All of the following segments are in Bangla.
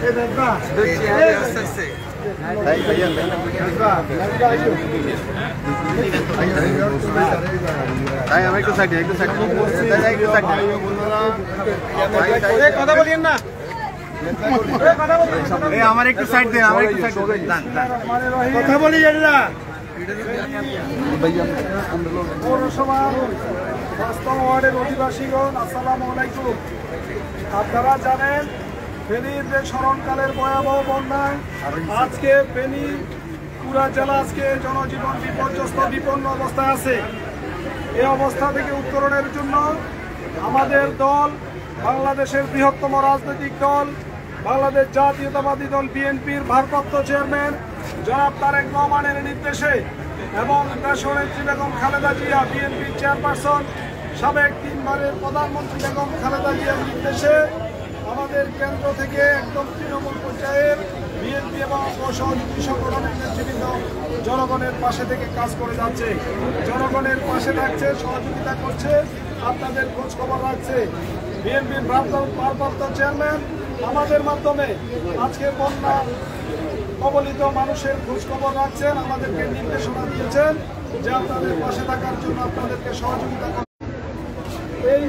একটু সাইড কথা বলিয়েন না, আমার একটু সাইড দেন, আমার একটু সাইড কথা বলি জানি পৌরসভার ৫ম ওয়ার্ডের অধিবাসীগণ, আসসালামু আলাইকুম। আপনারা জানেন ফেনীর যে স্মরণকালের ভয়াবহ বন্যায় আজকে ফেনী পুরা জেলা আজকে জনজীবন বিপর্যস্ত বিপন্ন অবস্থায় আছে। এই অবস্থা থেকে উত্তরণের জন্য আমাদের দল, বাংলাদেশের বৃহত্তম রাজনৈতিক দল বাংলাদেশ জাতীয়তাবাদী দল বিএনপির ভারপ্রাপ্ত চেয়ারম্যান জনাব তারেক রহমানের নির্দেশে এবং দেশনেত্রী বেগম খালেদা জিয়া বিএনপির চেয়ারপারসন, সাবেক 3 বারের প্রধানমন্ত্রী বেগম খালেদা জিয়ার নির্দেশে আমাদের কেন্দ্র থেকে একদম তৃণমূল পর্যায়ের বিএনপি এবং সহযোগী সংগঠনের নেতৃবৃন্দ জনগণের পাশে থেকে কাজ করে যাচ্ছে, জনগণের পাশে থাকছে, সহযোগিতা করছে, আপনাদের খোঁজ খবর রাখছে। বিএনপির ভারপ্রাপ্ত চেয়ারম্যান আমাদের মাধ্যমে আজকে বন্যা কবলিত মানুষের খোঁজ খবর রাখছেন, আমাদেরকে নির্দেশনা দিয়েছেন যে আপনাদের পাশে থাকার জন্য আপনাদেরকে সহযোগিতা করবেন। এই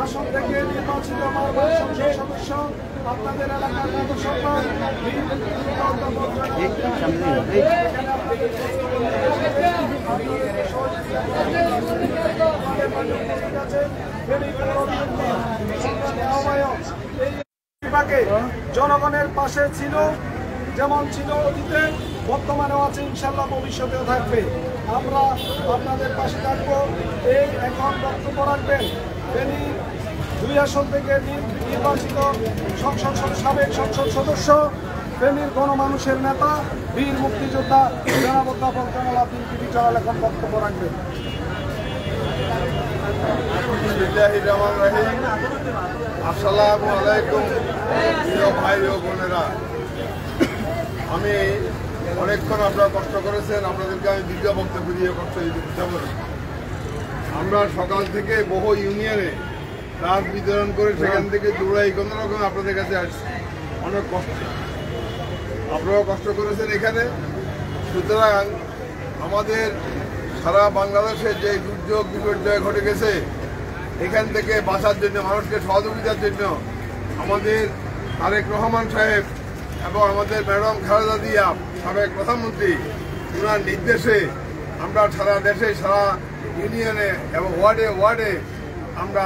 আসন থেকে নির্বাচিত বারবার সংসদ সদস্য আপনাদের এলাকার জনসম্মান জনগণের পাশে ছিল, যেমন ছিল অতীতে, বর্তমানেও আছে, ইনশাল্লাহ ভবিষ্যতেও থাকবে। আমরা আপনাদের পাশে থাকবো। এই এখন বক্তব্য রাখবেন ফেনী 2 আসন থেকে নির্বাচিত সাবেক সংসদ সদস্য, ফেনীর গণমানুষের নেতা, বীর মুক্তিযোদ্ধা জনাব অধ্যাপক জামাল আব্দুল কবির জালাল এখন বক্তব্য রাখবেন। আসসালামু আলাইকুম প্রিয় ভাই ও বোনেরা, আমি অনেকক্ষণ আপনারা কষ্ট করেছেন, আপনাদেরকে আমি দ্বিতীয় বক্তব্য দিয়ে কষ্ট দিতে পারি। আমরা সকাল থেকে বহু ইউনিয়নে রাত বিতরণ করে সেখান থেকে দৌড়াই কোনো রকম আপনাদের কাছে আসছি, অনেক কষ্ট, আপনারাও কষ্ট করেছেন এখানে। সুতরাং আমাদের সারা বাংলাদেশে যে দুর্যোগ বিপর্যয় ঘটে গেছে, এখান থেকে বাঁচার জন্য, মানুষকে সহযোগিতার জন্য আমাদের তারেক রহমান সাহেব এবং আমাদের ম্যাডাম খালেদা জিয়া সাবেক প্রধানমন্ত্রী, ওনার নির্দেশে আমরা সারা দেশে, সারা ইউনিয়নে এবং ওয়ার্ডে ওয়ার্ডে আমরা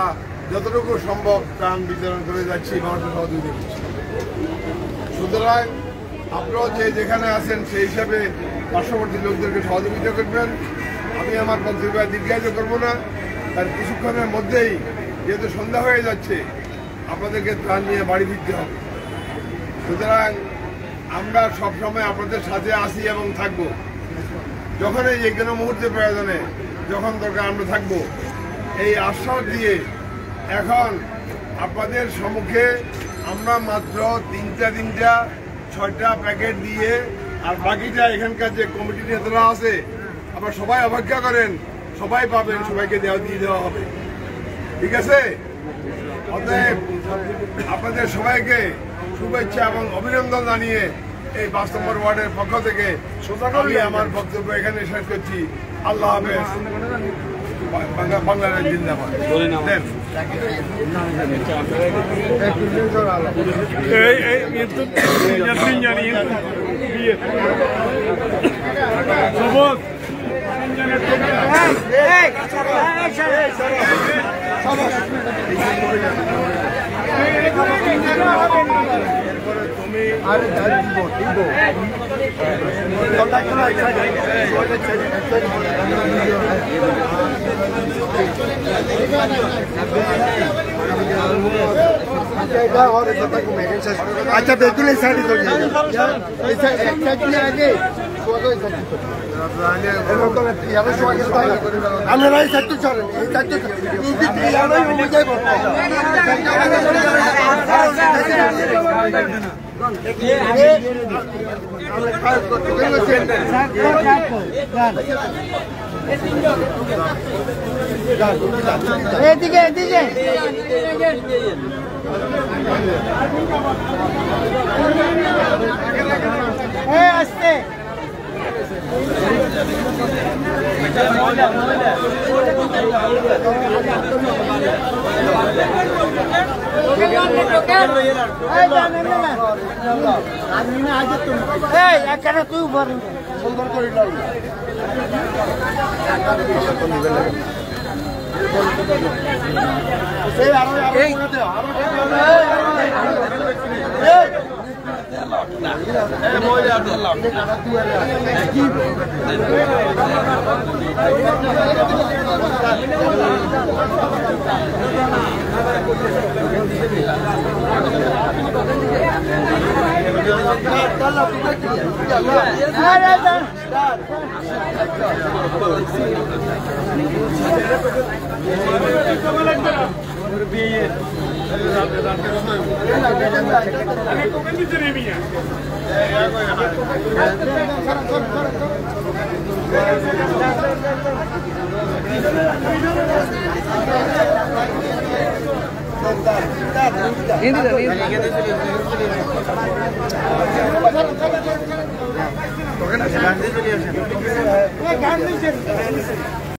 যতটুকু সম্ভব ত্রাণ বিতরণ করে যাচ্ছি, মানুষের সহযোগিতা করছি। সুতরাং আপনারাও যে যেখানে আছেন সেই হিসাবে পার্শ্ববর্তী লোকদেরকে সহযোগিতা করবেন। আমি আমার বক্তব্য দীর্ঘায়িত করবো না, তার কিছুক্ষণের মধ্যেই যেহেতু সন্ধ্যা হয়ে যাচ্ছে আপনাদেরকে ত্রাণ নিয়ে বাড়ি ফিরতে হবে। সুতরাং আমরা সবসময় আপনাদের সাথে আসি এবং থাকবো, যখনই যে কোনো মুহূর্তে প্রয়োজনে, যখন দরকার আমরা থাকবো, এই আশ্বাস দিয়ে এখন আপনাদের সম্মুখে আমরা মাত্র 6টা প্যাকেট দিয়ে, আর বাকিটা এখানকার যে কমিটি নেতারা আছে আপনারা সবাই অপেক্ষা করেন, সবাই পাবেন, সবাইকে দিয়ে দেওয়া হবে, ঠিক আছে? অতএব আপনাদের সবাইকে শুভেচ্ছা এবং অভিনন্দন জানিয়ে এই 5 নম্বর ওয়ার্ডের পক্ষ থেকে আমি আমার বক্তব্য এখানে শেষ করছি। আল্লাহ হাফেজ। বাংলাদেশ জিন্দাবাদ। তুমি আচ্ছা বেগুন এই সাইডে চলে যাবে, আপনারা এই সাইডে চলেন, এই সাইডে এদিকে এদিকে তুই সুন্দর করে গান